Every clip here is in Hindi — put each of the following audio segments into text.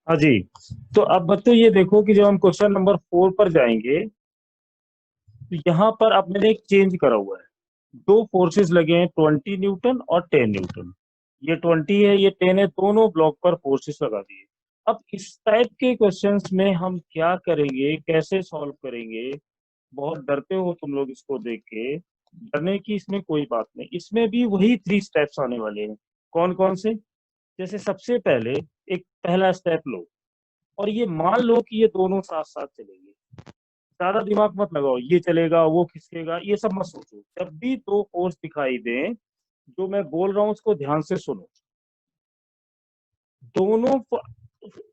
हाँ जी। तो अब बच्चों ये देखो कि जब हम क्वेश्चन नंबर 4 पर जाएंगे तो यहाँ पर अब मैंने एक चेंज करा हुआ है। दो फोर्सेस लगे हैं, 20 न्यूटन और 10 न्यूटन। ये 20 है, ये 10 है, दोनों ब्लॉक पर फोर्सेस लगा दिए। अब इस टाइप के क्वेश्चंस में हम क्या करेंगे, कैसे सॉल्व करेंगे? बहुत डरते हो तुम लोग इसको देख के। डरने की इसमें कोई बात नहीं, इसमें भी वही 3 स्टेप्स आने वाले हैं। कौन कौन से? जैसे सबसे पहले एक पहला स्टेप लो और ये मान लो कि ये दोनों साथ साथ चलेंगे। ज्यादा दिमाग मत लगाओ, ये चलेगा वो खिसकेगा ये सब मत सोचो। जब भी दो फोर्स दिखाई दें, जो मैं बोल रहा हूं उसको ध्यान से सुनो। दोनों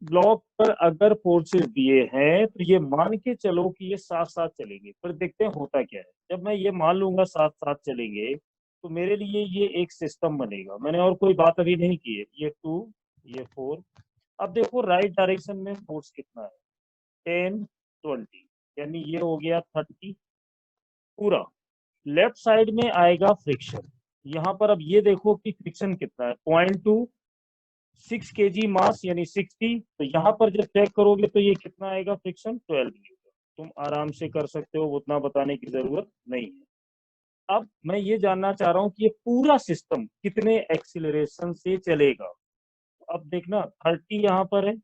ब्लॉक पर अगर फोर्सेस दिए हैं तो ये मान के चलो कि ये साथ साथ चलेंगे। पर देखते हैं होता क्या है। जब मैं ये मान लूंगा साथ साथ चलेंगे तो मेरे लिए ये एक सिस्टम बनेगा। मैंने और कोई बात अभी नहीं की है। ये 2, ये 4। अब देखो राइट डायरेक्शन में फोर्स कितना है, 10, 20, यानी ये हो गया 30 पूरा। लेफ्ट साइड में आएगा फ्रिक्शन। यहाँ पर अब ये देखो कि फ्रिक्शन कितना है, 0.2, 6 kg मास यानी 60। तो यहाँ पर जब चेक करोगे तो ये कितना आएगा फ्रिक्शन, 12 न्यूटन। तुम आराम से कर सकते हो, उतना बताने की जरूरत नहीं है। अब मैं ये जानना चाह रहा हूँ कि ये पूरा सिस्टम कितने एक्सीलरेशन से चलेगा। अब देखना 30 यहाँ पर है,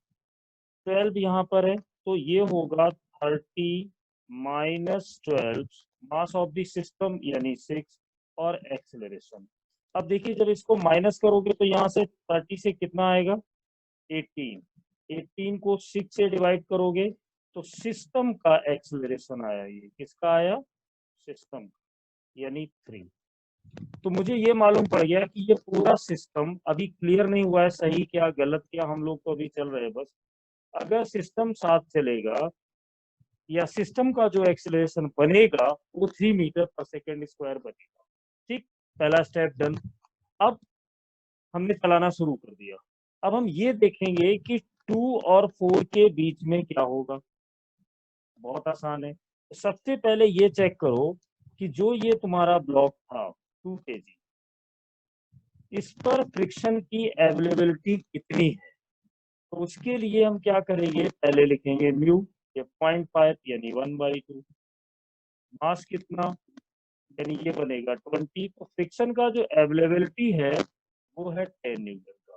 12 यहाँ पर है, तो ये होगा 30 minus 12, mass of the system यानी 6, और एक्सेलरेशन। अब देखिए जब इसको माइनस करोगे तो यहाँ से 30 से कितना आएगा, 18। 18 को 6 से डिवाइड करोगे तो सिस्टम का एक्सेलरेशन आया, ये किसका आया, सिस्टम, यानी 3। तो मुझे ये मालूम पड़ गया कि ये पूरा सिस्टम अभी क्लियर नहीं हुआ है, सही क्या गलत क्या, हम लोग तो अभी चल रहे हैं बस। अगर सिस्टम साथ चलेगा या सिस्टम का जो एक्सेलरेशन बनेगा वो 3 मीटर पर सेकेंड स्क्वायर बनेगा। ठीक, पहला स्टेप डन। अब हमने चलाना शुरू कर दिया। अब हम ये देखेंगे कि 2 और 4 के बीच में क्या होगा। बहुत आसान है। तो सबसे पहले ये चेक करो कि जो ये तुम्हारा ब्लॉक था 2 kg, इस पर फ्रिक्शन की अवेलेबिलिटी कितनी है। तो उसके लिए हम क्या करेंगे, पहले लिखेंगे म्यू, ये 0.5 यानी 1/2। मास कितना, यानी ये बनेगा 20। तो फ्रिक्शन का जो अवेलेबिलिटी है वो है 10 न्यूटन का।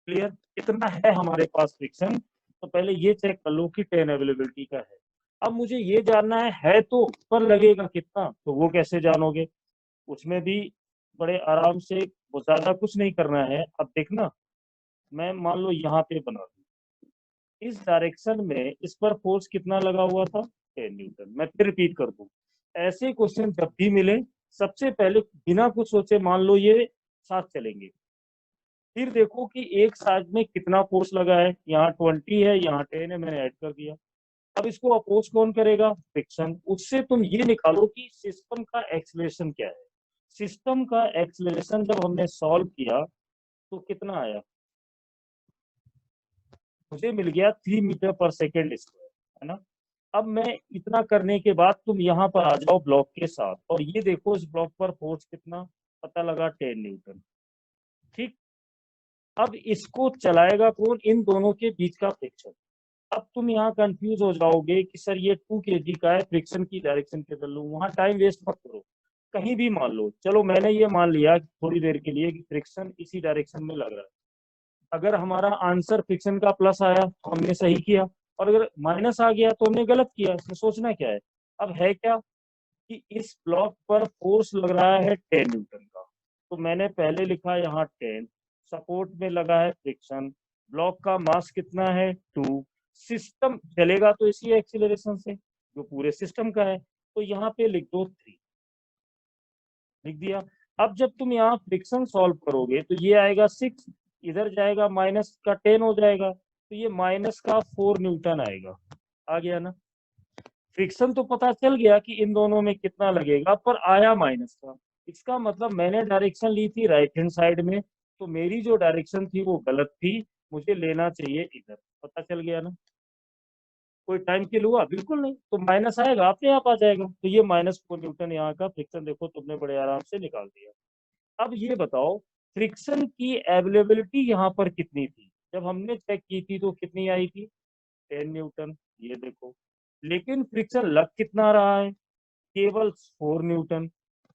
क्लियर, इतना है हमारे पास फ्रिक्शन। तो पहले ये चेक कर लो कि 10 अवेलेबिलिटी का है। अब मुझे ये जानना है तो पर लगेगा कितना, तो वो कैसे जानोगे? उसमें भी बड़े आराम से, वो ज्यादा कुछ नहीं करना है। अब देखना, मैं मान लो यहाँ पे बना दूं, इस डायरेक्शन में इस पर फोर्स कितना लगा हुआ था, 10 न्यूटन। मैं फिर रिपीट कर दूं, ऐसे क्वेश्चन जब भी मिले सबसे पहले बिना कुछ सोचे मान लो ये साथ चलेंगे। फिर देखो कि एक साइड में कितना फोर्स लगा है, यहाँ 20 है, यहाँ 10 है, मैंने ऐड कर दिया। अब इसको अपोज कौन करेगा, फ्रिक्शन। उससे तुम ये निकालो कि सिस्टम का एक्सीलरेशन क्या है। सिस्टम का एक्सीलरेशन जब हमने सॉल्व किया तो कितना आया, मुझे मिल गया 3 मीटर पर सेकेंड स्क्वायर, है ना। अब मैं इतना करने के बाद तुम यहाँ पर आ जाओ ब्लॉक के साथ और ये देखो इस ब्लॉक पर फोर्स कितना पता लगा, 10 न्यूटन। ठीक, अब इसको चलाएगा कौन, इन दोनों के बीच का फ्रिक्शन। अब तुम यहाँ कंफ्यूज हो जाओगे कि सर ये 2 kg का है, फ्रिक्शन की डायरेक्शन किधर लूं। वहां टाइम वेस्ट मत करो, कहीं भी मान लो। चलो मैंने ये मान लिया थोड़ी देर के लिए कि फ्रिक्शन इसी डायरेक्शन में लग रहा है। अगर हमारा आंसर फ्रिक्शन का प्लस आया तो हमने सही किया, और अगर माइनस आ गया तो हमने गलत किया। इसमें सोचना क्या है, अब है क्या कि इस ब्लॉक पर फोर्स लग रहा है 10 न्यूटन का। तो मैंने पहले लिखा यहाँ 10, सपोर्ट में लगा है फ्रिक्शन, ब्लॉक का मास कितना है 2, सिस्टम चलेगा तो इसी एक्सीलरेशन से जो पूरे सिस्टम का है। तो यहाँ पे लिख दो 3, लिख दिया। अब जब तुम यहाँ फ्रिक्शन सॉल्व करोगे तो ये आएगा 6, इधर जाएगा माइनस का 10 हो जाएगा, तो ये माइनस का 4 न्यूटन आएगा। आ गया ना। फ्रिक्शन तो पता चल गया कि इन दोनों में कितना लगेगा, पर आया माइनस का। इसका मतलब मैंने डायरेक्शन ली थी राइट हैंड साइड में, तो मेरी जो डायरेक्शन थी वो गलत थी, मुझे लेना चाहिए इधर। पता चल गया ना। कोई टाइम किल हुआ, बिल्कुल नहीं। तो माइनस आएगा अपने आप आ जाएगा। तो ये -4 न्यूटन यहाँ का फ्रिक्शन देखो तुमने बड़े आराम से निकाल दिया। अब ये बताओ फ्रिक्शन की अवेलेबिलिटी यहाँ पर कितनी थी। जब हमने चेक की थी तो कितनी आई थी, 10 न्यूटन, ये देखो। लेकिन फ्रिक्शन लग कितना रहा है, केवल 4 न्यूटन।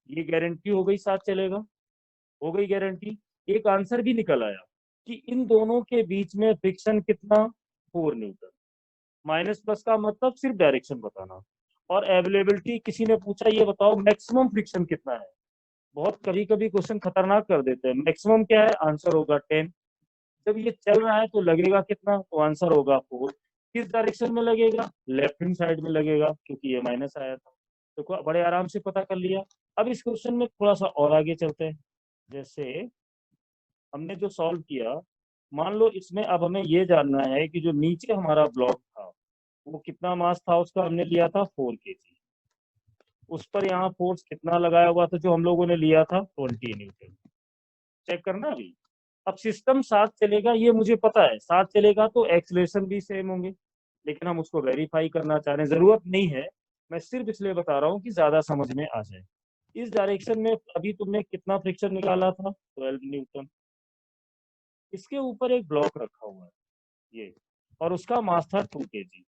ये गारंटी हो गई साथ चलेगा, हो गई गारंटी। एक आंसर भी निकल आया कि इन दोनों के बीच में फ्रिक्शन कितना, 4 न्यूटन। माइनस प्लस का मतलब सिर्फ डायरेक्शन बताना। और अवेलेबिलिटी किसी ने पूछा, ये बताओ मैक्सिमम फ्रिक्शन कितना है। बहुत कभी कभी क्वेश्चन खतरनाक कर देते हैं। मैक्सिमम क्या है, आंसर होगा 10। जब ये चल रहा है तो लगेगा कितना, तो आंसर होगा 4। किस डायरेक्शन में लगेगा, लेफ्ट हैंड साइड में लगेगा, क्योंकि ये माइनस आया था। तो बड़े आराम से पता कर लिया। अब इस क्वेश्चन में थोड़ा सा और आगे चलते हैं। जैसे हमने जो सॉल्व किया, मान लो इसमें अब हमें ये जानना है कि जो नीचे हमारा ब्लॉक था वो कितना मास था उसका, हमने लिया था 4 kg। उस पर यहाँ फोर्स कितना लगाया हुआ था जो हम लोगों ने लिया था, 20 न्यूटन। चेक करना अभी। अब सिस्टम साथ चलेगा ये मुझे पता है, साथ चलेगा तो एक्सलेशन भी सेम होंगे, लेकिन हम उसको वेरीफाई करना चाह रहे हैं, जरूरत नहीं है। मैं सिर्फ इसलिए बता रहा हूँ कि ज्यादा समझ में आ जाए। इस डायरेक्शन में अभी तुमने कितना फ्रिक्शन निकाला था, 12 न्यूटन। इसके ऊपर एक ब्लॉक रखा हुआ है ये, और उसका मास था 2 kg।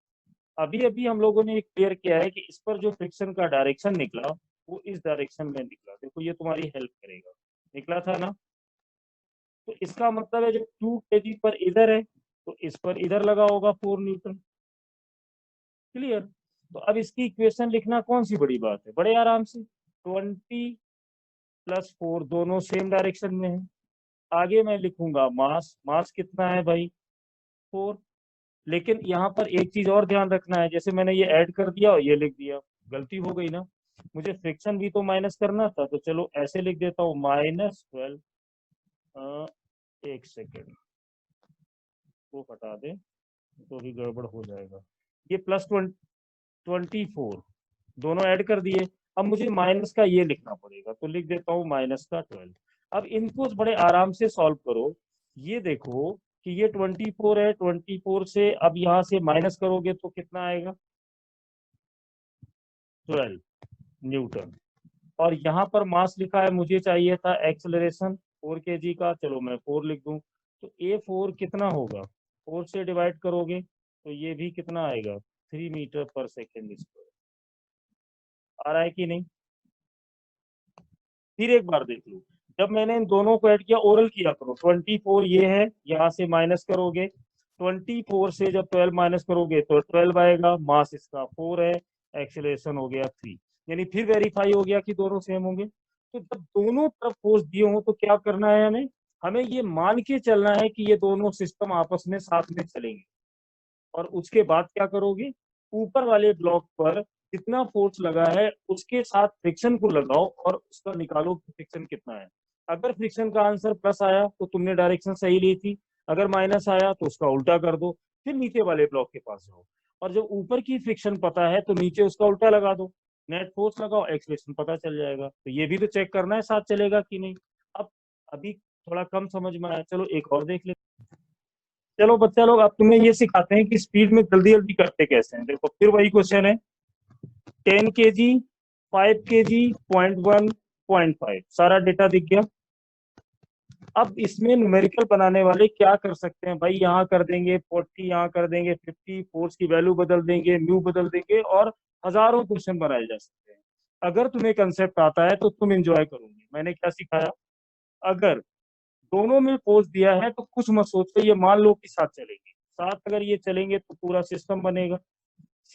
अभी अभी हम लोगों ने क्लियर किया है कि इस पर जो फ्रिक्शन का डायरेक्शन निकला वो इस डायरेक्शन में निकला। देखो ये तुम्हारी हेल्प करेगा, निकला था ना। तो इसका मतलब है जब 2 kg पर इधर है तो इस पर इधर लगा होगा 4 न्यूटन। क्लियर। तो अब इसकी इक्वेशन लिखना कौन सी बड़ी बात है, बड़े आराम से। 20 + 4 दोनों सेम डायरेक्शन में है। आगे मैं लिखूंगा मास, मास कितना है भाई, 4। लेकिन यहाँ पर एक चीज और ध्यान रखना है, जैसे मैंने ये ऐड कर दिया और ये लिख दिया, गलती हो गई ना। मुझे फ्रिक्शन भी तो माइनस करना था, तो चलो ऐसे लिख देता हूँ, -12। एक सेकेंड, वो हटा दे तो भी गड़बड़ हो जाएगा। ये +24 दोनों ऐड कर दिए। अब मुझे माइनस का ये लिखना पड़ेगा, तो लिख देता हूँ -12। अब इनको बड़े आराम से सॉल्व करो। ये देखो कि ये 24 है, 24 से अब यहाँ से माइनस करोगे तो कितना आएगा, 12 न्यूटन। और यहाँ पर मास लिखा है, मुझे चाहिए था एक्सेलरेशन 4 kg का, चलो मैं 4 लिख दूं। तो A4 कितना होगा, 4 से डिवाइड करोगे तो ये भी कितना आएगा, 3 मीटर/सेकेंड स्क्वायर। आ रहा है कि नहीं। फिर एक बार देख लो, जब मैंने इन दोनों को ऐड किया, ओरल किया करो। 24 ये है, यहाँ से माइनस करोगे, 24 से जब 12 माइनस करोगे तो 12 आएगा। मास इसका 4 है, एक्सेलरेशन हो गया 3। यानी फिर वेरीफाई हो गया कि दोनों सेम होंगे। तो जब दोनों तरफ फोर्स दिए हो तो क्या करना है हमें, हमें ये मान के चलना है कि ये दोनों सिस्टम आपस में साथ में चलेंगे। और उसके बाद क्या करोगे, ऊपर वाले ब्लॉक पर जितना फोर्स लगा है उसके साथ फ्रिक्शन को लगाओ और उसका निकालो कि फ्रिक्शन कितना है। अगर फ्रिक्शन का आंसर प्लस आया तो तुमने डायरेक्शन सही ली थी, अगर माइनस आया तो उसका उल्टा कर दो। फिर नीचे वाले ब्लॉक के पास जाओ, और जब ऊपर की फ्रिक्शन पता है तो नीचे उसका उल्टा लगा दो, नेट फोर्स लगाओ, एक्सलेशन पता चल जाएगा। तो ये भी तो चेक करना है साथ चलेगा कि नहीं। अब अभी थोड़ा कम समझ में आया, चलो एक और देख लेते। चलो बच्चा लोग, अब तुम्हें ये सिखाते हैं कि स्पीड में जल्दी जल्दी करते कैसे हैं। देखो फिर वही क्वेश्चन है, 10 kg, 5 kg, 0.1, 0.5, सारा डेटा दिख गया। अब इसमें न्यूमेरिकल बनाने वाले क्या कर सकते हैं भाई, यहाँ कर देंगे 40, यहाँ कर देंगे 50, फोर्स की वैल्यू बदल देंगे, म्यू बदल देंगे, और हजारों क्वेश्चन बनाए जा सकते हैं। अगर तुम्हें कंसेप्ट आता है तो तुम एंजॉय करोगे। मैंने क्या सिखाया, अगर दोनों में फोर्स दिया है तो कुछ मत सोचो, ये मान लो कि साथ चलेंगे, साथ अगर ये चलेंगे तो पूरा सिस्टम बनेगा।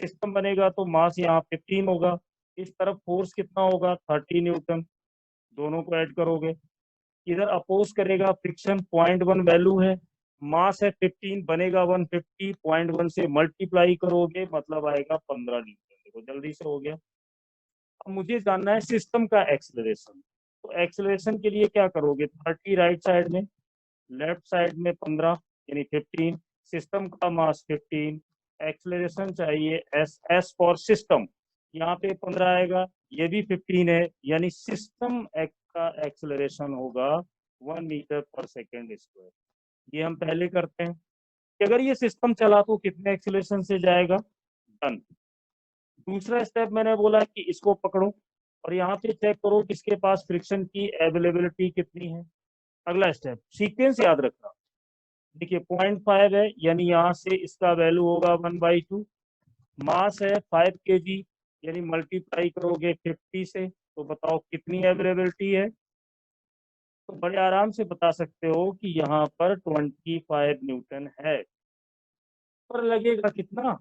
सिस्टम बनेगा तो मास यहाँ 15 होगा, इस तरफ फोर्स कितना होगा, 30 न्यूटन। दोनों को ऐड करोगे, इधर अपोज करेगा, फ्रिक्शन 0.1 वैल्यू है, मास है 15, बनेगा 150, 0.1 से मल्टीप्लाई करोगे मतलब आएगा 15 न्यूटन। देखो जल्दी से हो गया। अब मुझे जानना है सिस्टम का एक्सेलरेशन। तो एक्सेलरेशन के लिए क्या करोगे, 30 राइट साइड में, लेफ्ट साइड में 15 यानी 15, सिस्टम का मास 15, एक्सेलरेशन चाहिए एस, एस फॉर सिस्टम, यहाँ पे 15 आएगा, ये भी 15 है, यानी सिस्टम का एक्सेलरेशन होगा 1 मीटर/सेकेंड स्क्वायर। ये हम पहले करते हैं कि अगर ये सिस्टम चला तो कितने एक्सेलरेशन से जाएगा, डन। दूसरा स्टेप मैंने बोला कि इसको पकड़ो और यहाँ पे चेक करो किसके पास फ्रिक्शन की अवेलेबिलिटी कितनी है। अगला स्टेप सीक्वेंस याद रखना, देखिए 0.5 है, यानी यहाँ से इसका वैल्यू होगा 1/2। मास है 5 kg, यानी मल्टीप्लाई करोगे 50 से, तो बताओ कितनी अवेलेबिलिटी है। तो बड़े आराम से बता सकते हो कि यहाँ पर 25 न्यूटन है। पर लगेगा कितना,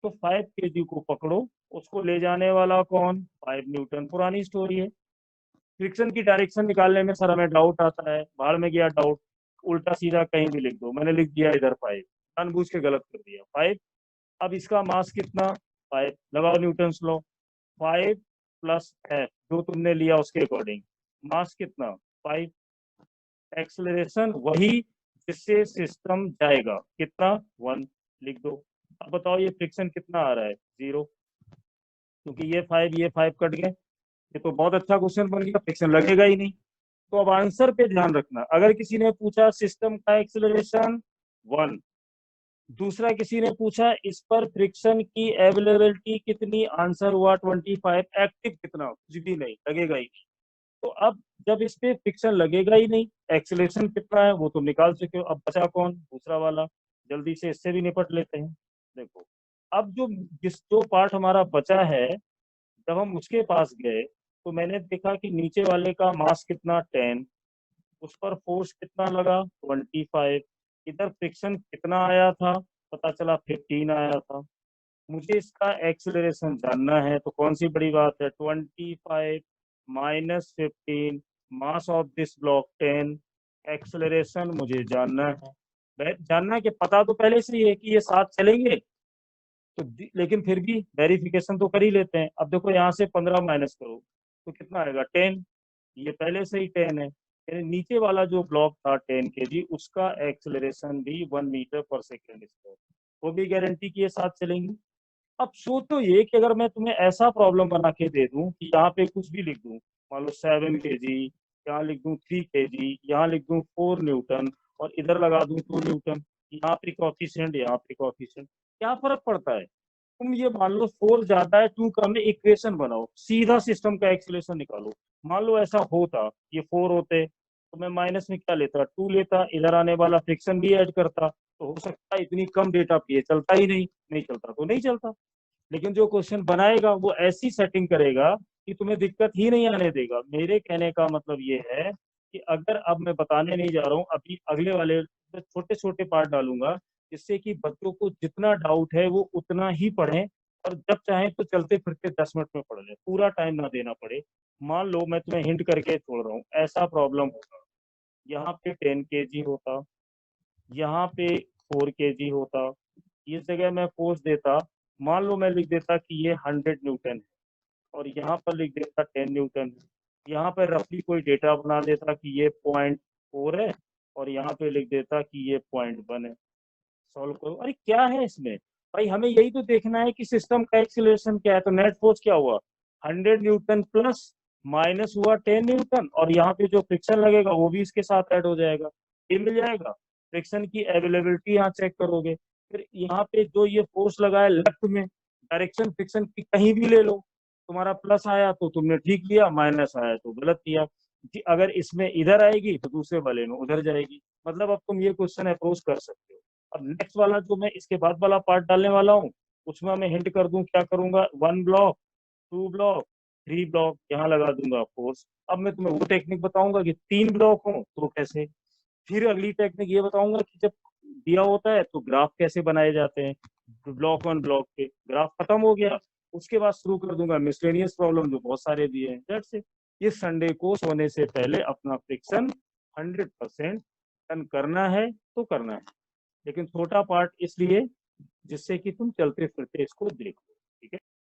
तो 5 kg को पकड़ो, उसको ले जाने वाला कौन, 5 न्यूटन। पुरानी स्टोरी है। फ्रिक्शन की डायरेक्शन निकालने में सर हमें डाउट आता है, भाड़ में गया डाउट, उल्टा सीधा कहीं भी लिख दो। मैंने लिख दिया इधर 5, जानबूझ के गलत कर दिया 5। अब इसका मास कितना, 5, लगाओ न्यूटन लॉ। 5 प्लस एफ जो तुमने लिया उसके अकॉर्डिंग, मास कितना 5, एक्सेलरेशन वही जिससे सिस्टम जाएगा कितना 1, लिख दो। अब बताओ ये फ्रिक्शन कितना आ रहा है, 0, क्योंकि ये 5 कट गए। ये तो बहुत अच्छा क्वेश्चन बन गया, फ्रिक्शन लगेगा ही नहीं। तो अब आंसर पे ध्यान रखना। अगर किसी ने पूछा सिस्टम का एक्सेलरेशन 1, दूसरा किसी ने पूछा इस पर फ्रिक्शन की अवेलेबिलिटी कितनी, आंसर हुआ 25, एक्टिव कितना, कुछ भी नहीं, लगेगा ही नहीं। तो अब जब इस पे फ्रिक्शन लगेगा ही नहीं, एक्सेलरेशन कितना है वो तुम निकाल चुके हो। अब बचा कौन, दूसरा वाला। जल्दी से इससे भी निपट लेते हैं। देखो अब जो पार्ट हमारा बचा है, जब हम उसके पास गए तो मैंने देखा कि नीचे वाले का मास कितना 10, उस पर फोर्स कितना लगा 25, इधर फ्रिक्शन कितना आया था, पता चला 15 आया था। मुझे इसका एक्सेलरेशन जानना है, तो कौन सी बड़ी बात है, 25 minus 15, mass of this block 10, acceleration मुझे जानना है। जानना है कि पता तो पहले से ही है कि ये साथ चलेंगे, तो लेकिन फिर भी वेरिफिकेशन तो कर ही लेते हैं। अब देखो यहाँ से 15 माइनस करो तो कितना आएगा 10, ये पहले से ही 10 है, यानी नीचे वाला जो ब्लॉक था 10 kg, उसका एक्सेलरेशन भी 1 मीटर पर सेकेंड स्क्वायर, वो भी गारंटी की ये साथ चलेंगी। अब सोचो ये कि अगर मैं तुम्हें ऐसा प्रॉब्लम बना के दे दूं कि यहाँ पे कुछ भी लिख दूं, मान लो 7 kg, यहाँ लिख दूं 3 kg, यहाँ लिख दूं 4 न्यूटन, और इधर लगा दूं 2 न्यूटन, यहाँ पे कॉफिशिएंट, यहाँ पे कॉफिशिएंट, क्या फर्क पड़ता है। तुम ये मान लो 4 ज्यादा है 2 कम है, इक्वेशन बनाओ, सीधा सिस्टम का एक्सीलरेशन निकालो। मान लो ऐसा होता, ये 4 होते तो मैं माइनस में क्या लेता, 2 लेता, इधर आने वाला फ्रिक्शन भी ऐड करता, तो हो सकता है इतनी कम डेटा पे ये चलता ही नहीं, नहीं चलता तो नहीं चलता। लेकिन जो क्वेश्चन बनाएगा वो ऐसी सेटिंग करेगा कि तुम्हें दिक्कत ही नहीं आने देगा। मेरे कहने का मतलब ये है कि अगर अब मैं बताने नहीं जा रहा हूँ, अभी अगले वाले छोटे छोटे पार्ट डालूंगा, जिससे कि बच्चों को जितना डाउट है वो उतना ही पढ़ें, और जब चाहे तो चलते फिरते 10 मिनट में पढ़ लें, पूरा टाइम ना देना पड़े। मान लो मैं तुम्हें हिंट करके छोड़ रहा हूँ, ऐसा प्रॉब्लम होगा, यहाँ पे 10 kg होता, यहाँ पे 4 kg होता, इस जगह मैं फोर्स देता, मान लो मैं लिख देता कि ये 100 न्यूटन है, और यहाँ पर लिख देता 10 न्यूटन है। यहाँ पर रफली कोई डेटा बना देता कि ये 0.4 है, और यहाँ पे लिख देता कि ये 0.1 है। सॉल्व करो, अरे क्या है इसमें भाई, हमें यही तो देखना है कि सिस्टम का एक्सीलरेशन क्या है। तो नेट फोर्स क्या हुआ, 100 न्यूटन प्लस माइनस हुआ 10 न्यूटन, और यहाँ पे जो फ्रिक्शन लगेगा वो भी इसके साथ ऐड हो जाएगा, ये मिल जाएगा। फ्रिक्शन की अवेलेबिलिटी यहाँ चेक करोगे, फिर यहाँ पे जो ये फोर्स लगा है लेफ्ट में, डायरेक्शन फ्रिक्शन की कहीं भी ले लो, तुम्हारा प्लस आया तो तुमने ठीक लिया, माइनस आया तो गलत किया। अगर इसमें इधर आएगी तो दूसरे वाले में उधर जाएगी। मतलब अब तुम ये क्वेश्चन अप्रोच कर सकते हो। अब नेक्स्ट वाला जो मैं इसके बाद वाला पार्ट डालने वाला हूँ, उसमें मैं हिंट कर दूं क्या करूंगा, 1 ब्लॉक, 2 ब्लॉक, 3 ब्लॉक, यहाँ लगा दूंगा फोर्स। अब मैं तुम्हें वो टेक्निक बताऊंगा कि 3 ब्लॉक हो तो कैसे। फिर अगली टेक्निक ये बताऊंगा कि जब दिया होता है तो ग्राफ कैसे बनाए जाते हैं, ब्लॉक ऑन ब्लॉक पे। ग्राफ खत्म हो गया, उसके बाद शुरू कर दूंगा मिसलेनियस प्रॉब्लम जो बहुत सारे दिए हैं। That's it. इस संडे को सोने से पहले अपना फ्रिक्शन 100% डन करना है तो करना है, लेकिन छोटा पार्ट इसलिए जिससे कि तुम चलते फिरते इसको देखो। ठीक है।